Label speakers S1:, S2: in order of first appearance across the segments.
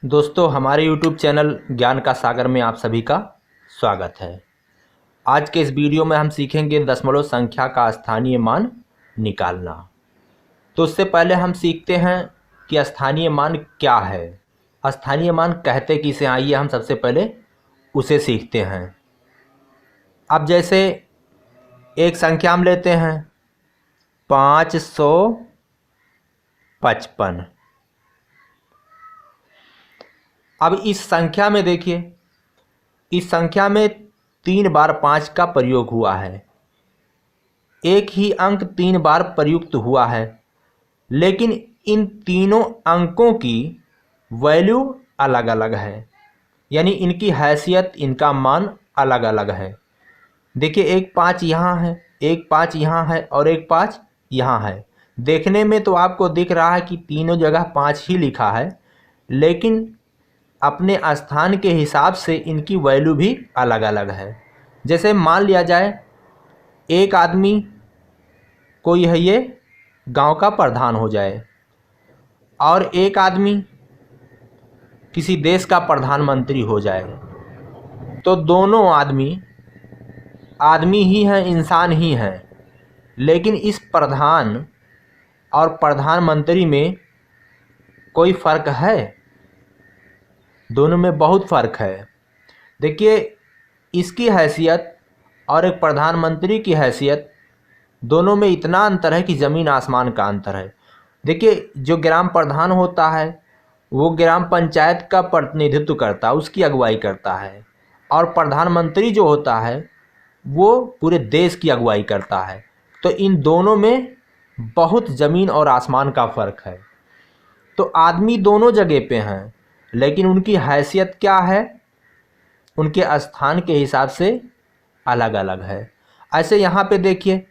S1: दोस्तों, हमारे YouTube channel ज्ञान का सागर में आप सभी का स्वागत है। आज के इस वीडियो में हम सीखेंगे दशमलव संख्या का स्थानीय मान निकालना। तो उससे पहले हम सीखते हैं कि स्थानीय मान क्या है, स्थानीय मान कहते किसे। आइए हम सबसे पहले उसे सीखते हैं। अब जैसे एक संख्या हम लेते हैं 555। अब इस संख्या में देखिए, इस संख्या में 3 बार 5 का प्रयोग हुआ है। एक ही अंक 3 बार प्रयुक्त हुआ है, लेकिन इन तीनों अंकों की वैल्यू अलग अलग है, यानी इनकी हैसियत, इनका मान अलग अलग है। देखिए, एक 5 यहाँ है, एक 5 यहाँ है और एक 5 यहाँ है। देखने में तो आपको दिख रहा है कि तीनों जगह 5 ही लिखा है, लेकिन अपने स्थान के हिसाब से इनकी वैल्यू भी अलग अलग है। जैसे मान लिया जाए एक आदमी कोई है, ये गांव का प्रधान हो जाए, और एक आदमी किसी देश का प्रधानमंत्री हो जाए, तो दोनों आदमी ही हैं, इंसान ही हैं, लेकिन इस प्रधान और प्रधानमंत्री में कोई फ़र्क है? दोनों में बहुत फ़र्क है। देखिए, इसकी हैसियत और एक प्रधानमंत्री की हैसियत, दोनों में इतना अंतर है कि ज़मीन आसमान का अंतर है। देखिए, जो ग्राम प्रधान होता है वो ग्राम पंचायत का प्रतिनिधित्व करता है, उसकी अगुवाई करता है, और प्रधानमंत्री जो होता है वो पूरे देश की अगुवाई करता है। तो इन दोनों में बहुत ज़मीन और आसमान का फ़र्क है। तो आदमी दोनों जगह पे हैं, लेकिन उनकी हैसियत क्या है, उनके स्थान के हिसाब से अलग अलग है। ऐसे यहाँ पे देखिए,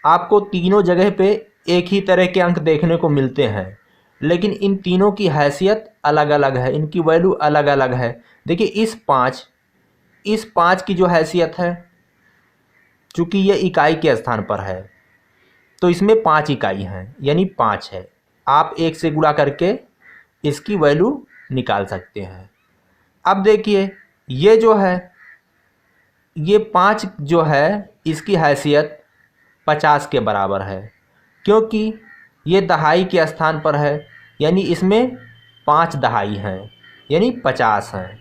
S1: आपको तीनों जगह पे एक ही तरह के अंक देखने को मिलते हैं, लेकिन इन तीनों की हैसियत अलग अलग है, इनकी वैल्यू अलग अलग है। देखिए, इस पाँच की जो हैसियत है, चूँकि ये इकाई के स्थान पर है, तो इसमें 5 इकाई हैं, यानी 5 है। आप 1 से गुणा करके इसकी वैल्यू निकाल सकते हैं। अब देखिए, ये जो है, ये 5 जो है, इसकी हैसियत 50 के बराबर है, क्योंकि ये दहाई के स्थान पर है, यानी इसमें 5 दहाई हैं, यानी 50 हैं।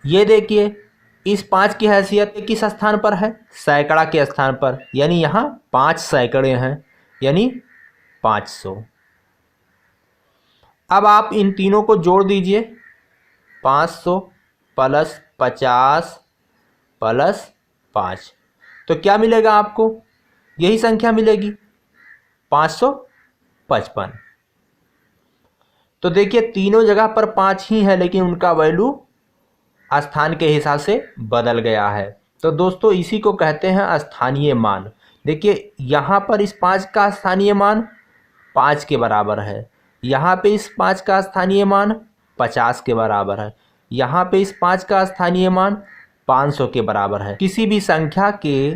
S1: ये देखिए, इस 5 की हैसियत किस स्थान पर है? सैकड़ा के स्थान पर, यानी यहाँ 5 सैकड़े हैं, यानी 500। अब आप इन तीनों को जोड़ दीजिए, 500 प्लस 50 प्लस 5, तो क्या मिलेगा आपको? यही संख्या मिलेगी, 555। तो देखिए, तीनों जगह पर 5 ही है, लेकिन उनका वैल्यू स्थान के हिसाब से बदल गया है। तो दोस्तों, इसी को कहते हैं स्थानीय मान। देखिए, यहाँ पर इस 5 का स्थानीय मान 5 के बराबर है, यहाँ पे इस 5 का स्थानीय मान 50 के बराबर है, यहाँ पे इस 5 का स्थानीय मान 500 के बराबर है। किसी भी संख्या के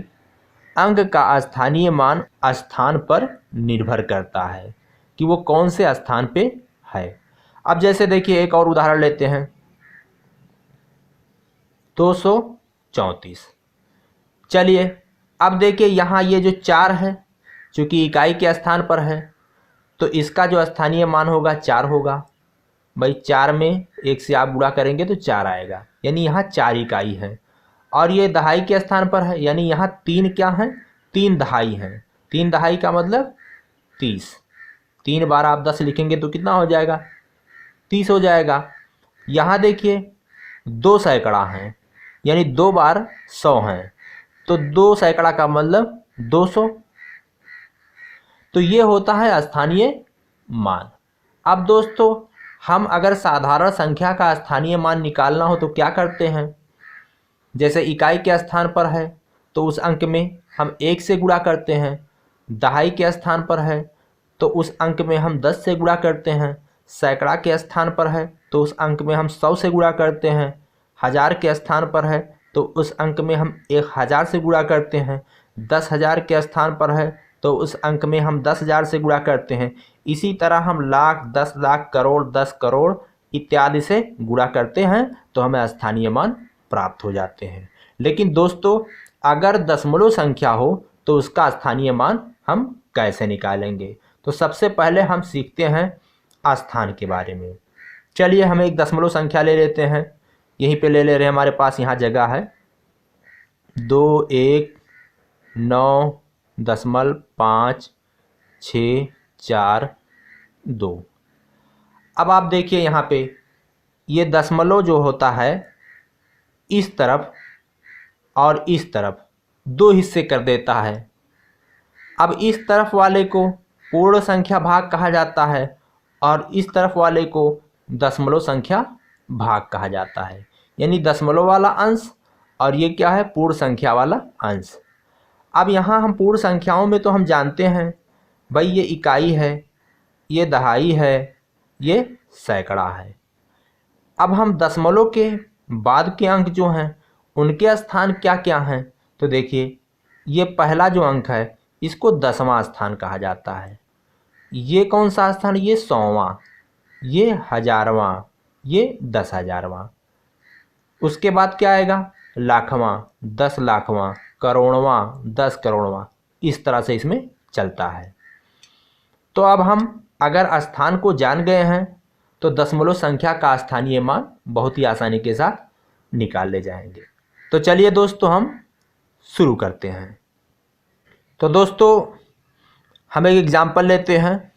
S1: अंक का स्थानीय मान स्थान पर निर्भर करता है कि वो कौन से स्थान पे है। अब जैसे देखिए, एक और उदाहरण लेते हैं, 234। चलिए, अब देखिए, यहाँ ये जो 4 है, चूँकि इकाई के स्थान पर है, तो इसका जो स्थानीय मान होगा 4 होगा। भाई, 4 में 1 से आप गुणा करेंगे तो 4 आएगा, यानी यहाँ 4 इकाई है। और ये दहाई के स्थान पर है, यानी यहाँ 3 क्या हैं? 3 दहाई हैं। 3 दहाई का मतलब 30। 3 बार आप 10 लिखेंगे तो कितना हो जाएगा? 30 हो जाएगा। यहाँ देखिए, 2 सैकड़ा हैं, यानी 2 बार 100 हैं, तो 2 सैकड़ा का मतलब 200। तो ये होता है स्थानीय मान। अब दोस्तों, हम अगर साधारण संख्या का स्थानीय मान निकालना हो तो क्या करते हैं? जैसे इकाई के स्थान पर है तो उस अंक में हम 1 से गुणा करते हैं, दहाई के स्थान पर है तो उस अंक में हम 10 से गुणा करते हैं, सैकड़ा के स्थान पर है तो उस अंक में हम 100 से गुणा करते हैं, हज़ार के स्थान पर है तो उस अंक में हम 1000 से गुणा करते हैं, 10,000 के स्थान पर है तो उस अंक में हम 10,000 से गुणा करते हैं। इसी तरह हम लाख, 10 लाख, करोड़, 10 करोड़ इत्यादि से गुणा करते हैं तो हमें स्थानीय मान प्राप्त हो जाते हैं। लेकिन दोस्तों अगर दशमलव संख्या हो तो उसका स्थानीय मान हम कैसे निकालेंगे? तो सबसे पहले हम सीखते हैं स्थान के बारे में। चलिए हम एक दशमलव संख्या ले लेते हैं, यहीं पे ले ले रहे हैं, हमारे पास यहाँ जगह है। 2 1 9 दशमलव 5 6 4 2। अब आप देखिए यहाँ पे ये दशमलव जो होता है इस तरफ और इस तरफ दो हिस्से कर देता है। अब इस तरफ वाले को पूर्ण संख्या भाग कहा जाता है और इस तरफ वाले को दशमलव संख्या भाग कहा जाता है। यानी दशमलव वाला अंश और ये क्या है, पूर्ण संख्या वाला अंश। अब यहाँ हम पूर्ण संख्याओं में तो हम जानते हैं भाई ये इकाई है, ये दहाई है, ये सैकड़ा है। अब हम दशमलव के बाद के अंक जो हैं उनके स्थान क्या क्या हैं? तो देखिए ये पहला जो अंक है इसको 10वां स्थान कहा जाता है। ये कौन सा स्थान? ये 100वां, ये 1000वां, ये 10,000वां। उसके बाद क्या आएगा? लाखवां, 10 लाखवां, करोड़वां, 10 करोड़वां। इस तरह से इसमें चलता है। तो अब हम अगर स्थान को जान गए हैं तो दशमलव संख्या का स्थानीय मान बहुत ही आसानी के साथ निकाल ले जाएंगे। तो चलिए दोस्तों हम शुरू करते हैं। तो दोस्तों हम एक एग्जाम्पल लेते हैं।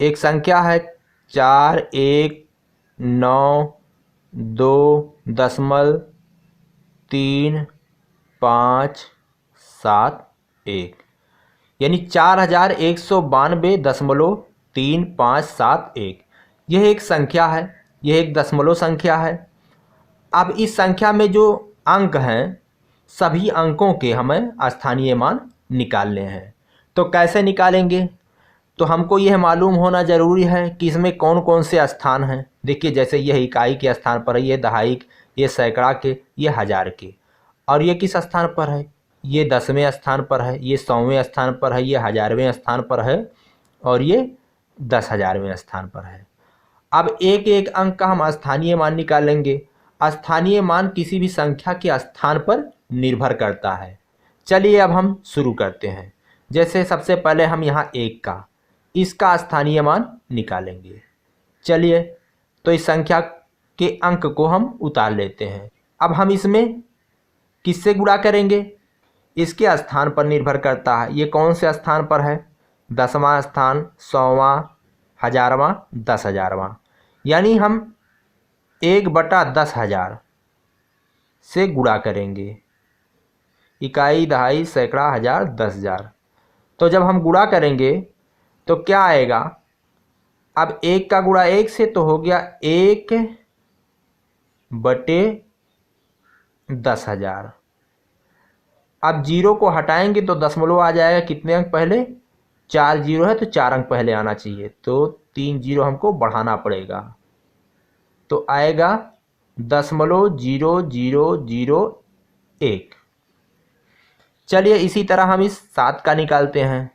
S1: एक संख्या है 4 1 9 2 दशमलव 3 5 7 1, यानी 4192.3571। यह एक संख्या है, यह एक दशमलव संख्या है। अब इस संख्या में जो अंक हैं सभी अंकों के हमें स्थानीय मान निकालने हैं। तो कैसे निकालेंगे? तो हमको यह मालूम होना ज़रूरी है कि इसमें कौन कौन से स्थान हैं। देखिए जैसे यह इकाई के स्थान पर है, ये दहाई, ये सैकड़ा के, ये हज़ार के। और ये किस स्थान पर है? ये 10वें स्थान पर है, ये 100वें स्थान पर है, ये 1000वें स्थान पर है और ये 10,000वें स्थान पर है। अब एक एक अंक का हम स्थानीय मान निकालेंगे। स्थानीय मान किसी भी संख्या के स्थान पर निर्भर करता है। चलिए अब हम शुरू करते हैं। जैसे सबसे पहले हम यहाँ 1 का, इसका स्थानीय मान निकालेंगे। चलिए तो इस संख्या के अंक को हम उतार लेते हैं। अब हम इसमें किससे गुणा करेंगे? इसके स्थान पर निर्भर करता है। ये कौन से स्थान पर है? 10वां स्थान, 100वां, 1000वां, 10,000वां। यानी हम 1/10,000 से गुणा करेंगे। इकाई, दहाई, सैकड़ा, हज़ार, 10,000। तो जब हम गुणा करेंगे तो क्या आएगा? अब 1 का गुणा 1 से तो हो गया 1/10,000। अब जीरो को हटाएंगे तो दशमलव आ जाएगा। कितने अंक पहले? 4 जीरो है तो 4 अंक पहले आना चाहिए, तो 3 जीरो हमको बढ़ाना पड़ेगा, तो आएगा 0.0001। चलिए इसी तरह हम इस 7 का निकालते हैं।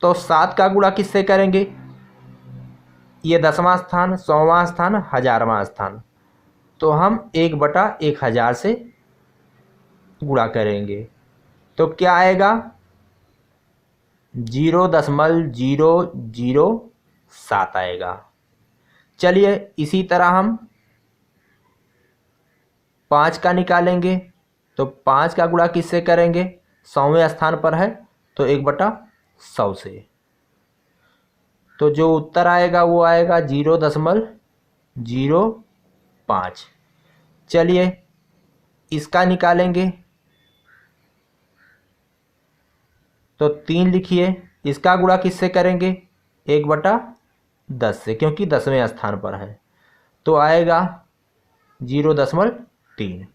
S1: तो 7 का गुणा किससे करेंगे? ये 10वां स्थान, 100वां स्थान, 1000वां स्थान, तो हम 1/1000 से गुणा करेंगे तो क्या आएगा? 0.007 आएगा। चलिए इसी तरह हम 5 का निकालेंगे। तो 5 का गुणा किससे करेंगे? 100वें स्थान पर है तो 1/100 से, तो जो उत्तर आएगा वो आएगा 0.05। चलिए इसका निकालेंगे तो 3 लिखिए। इसका गुणा किससे करेंगे? 1/10 से, क्योंकि 10वें स्थान पर है, तो आएगा 0.3।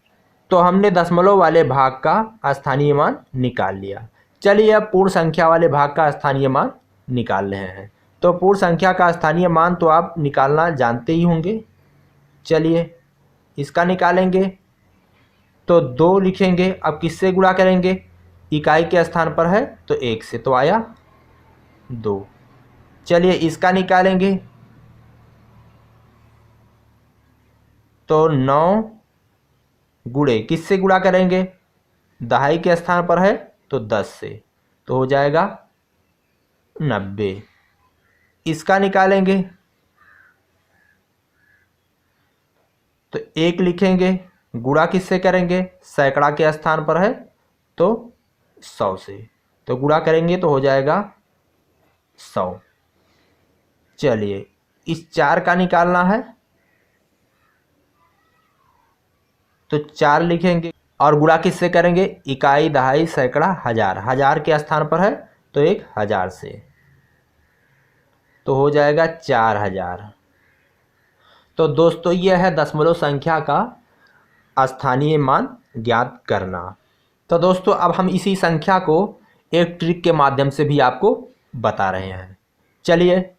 S1: तो हमने दशमलव वाले भाग का स्थानीय मान निकाल लिया। चलिए अब पूर्ण संख्या वाले भाग का स्थानीय मान निकाल रहे हैं। तो पूर्ण संख्या का स्थानीय मान तो आप निकालना जानते ही होंगे। चलिए इसका निकालेंगे तो 2 लिखेंगे। अब किससे गुणा करेंगे? इकाई के स्थान पर है तो 1 से, तो आया 2। चलिए इसका निकालेंगे तो 9 गुणे किससे गुणा करेंगे? दहाई के स्थान पर है तो 10 से, तो हो जाएगा 90। इसका निकालेंगे तो 1 लिखेंगे, गुणा किससे करेंगे? सैकड़ा के स्थान पर है तो 100 से, तो गुणा करेंगे तो हो जाएगा 100। चलिए इस 4 का निकालना है तो 4 लिखेंगे और गुणा किससे करेंगे? इकाई, दहाई, सैकड़ा, हजार। हजार के स्थान पर है तो 1000 से, तो हो जाएगा 4000। तो दोस्तों यह है दशमलव संख्या का स्थानीय मान ज्ञात करना। तो दोस्तों अब हम इसी संख्या को एक ट्रिक के माध्यम से भी आपको बता रहे हैं। चलिए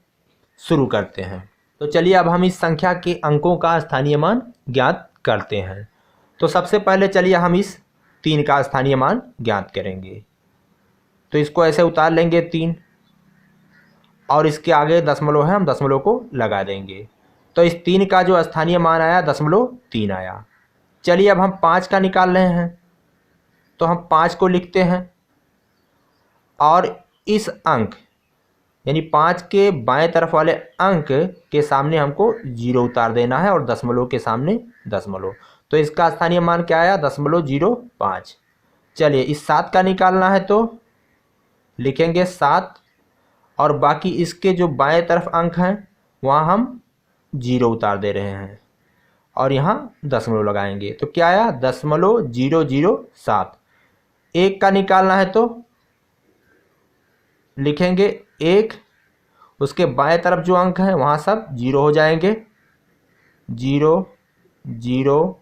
S1: शुरू करते हैं। तो चलिए अब हम इस संख्या के अंकों का स्थानीय मान ज्ञात करते हैं। तो सबसे पहले चलिए हम इस 3 का स्थानीय मान ज्ञात करेंगे। तो इसको ऐसे उतार लेंगे 3 और इसके आगे दशमलव है, हम दशमलव को लगा देंगे। तो इस 3 का जो स्थानीय मान आया 0.3 आया। चलिए अब हम 5 का निकाल रहे हैं तो हम 5 को लिखते हैं और इस अंक यानी 5 के बाएं तरफ वाले अंक के सामने हमको 0 उतार देना है और दशमलव के सामने दशमलव। तो इसका स्थानीय मान क्या आया? 0.05। चलिए इस 7 का निकालना है तो लिखेंगे 7 और बाकी इसके जो बाएं तरफ अंक हैं वहाँ हम 0 उतार दे रहे हैं और यहाँ दशमलव लगाएंगे। तो क्या आया? 0.007। 1 का निकालना है तो लिखेंगे 1, उसके बाएं तरफ जो अंक हैं वहाँ सब 0 हो जाएंगे, 0 0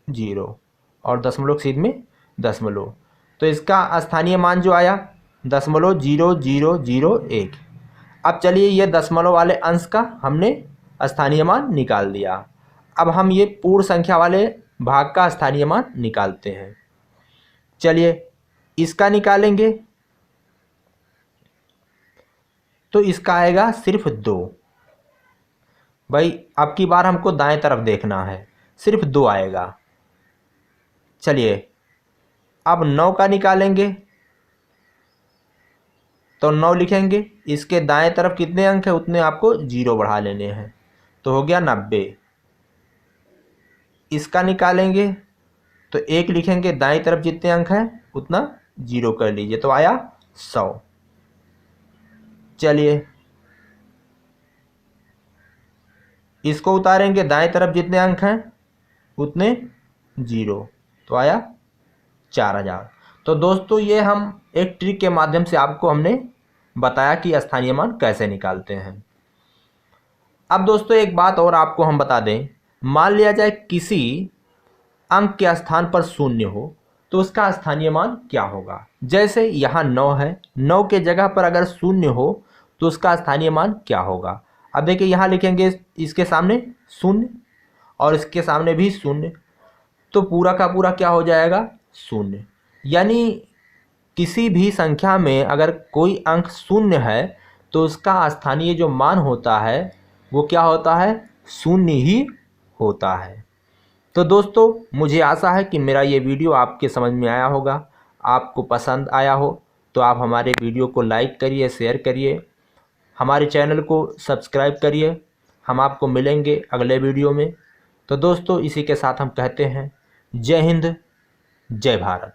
S1: 0 और दशमलव के सीध में दशमलव। तो इसका स्थानीय मान जो आया 0.0001। अब चलिए ये दशमलव वाले अंश का हमने स्थानीय मान निकाल दिया। अब हम ये पूर्ण संख्या वाले भाग का स्थानीय मान निकालते हैं। चलिए इसका निकालेंगे तो इसका आएगा सिर्फ 2। भाई अब की बार हमको दाएं तरफ देखना है, सिर्फ 2 आएगा। चलिए अब 9 का निकालेंगे तो 9 लिखेंगे, इसके दाएं तरफ कितने अंक है उतने आपको 0 बढ़ा लेने हैं, तो हो गया 90। इसका निकालेंगे तो 1 लिखेंगे, दाएं तरफ जितने अंक हैं उतना 0 कर लीजिए, तो आया 100। चलिए इसको उतारेंगे, दाएं तरफ जितने अंक हैं उतने 0, तो आया 4000। तो दोस्तों ये हम एक ट्रिक के माध्यम से आपको हमने बताया कि स्थानीय मान कैसे निकालते हैं। अब दोस्तों एक बात और आपको हम बता दें, मान लिया जाए किसी अंक के स्थान पर 0 हो तो उसका स्थानीय मान क्या होगा। जैसे यहाँ 9 है, 9 के जगह पर अगर 0 हो तो उसका स्थानीय मान क्या होगा। अब देखिए यहाँ लिखेंगे इसके सामने 0 और इसके सामने भी 0, तो पूरा का पूरा क्या हो जाएगा? 0। यानी किसी भी संख्या में अगर कोई अंक 0 है तो उसका स्थानीय जो मान होता है वो क्या होता है? 0 ही होता है। तो दोस्तों मुझे आशा है कि मेरा ये वीडियो आपके समझ में आया होगा। आपको पसंद आया हो तो आप हमारे वीडियो को लाइक करिए, शेयर करिए, हमारे चैनल को सब्सक्राइब करिए। हम आपको मिलेंगे अगले वीडियो में। तो दोस्तों इसी के साथ हम कहते हैं जय हिंद, जय भारत।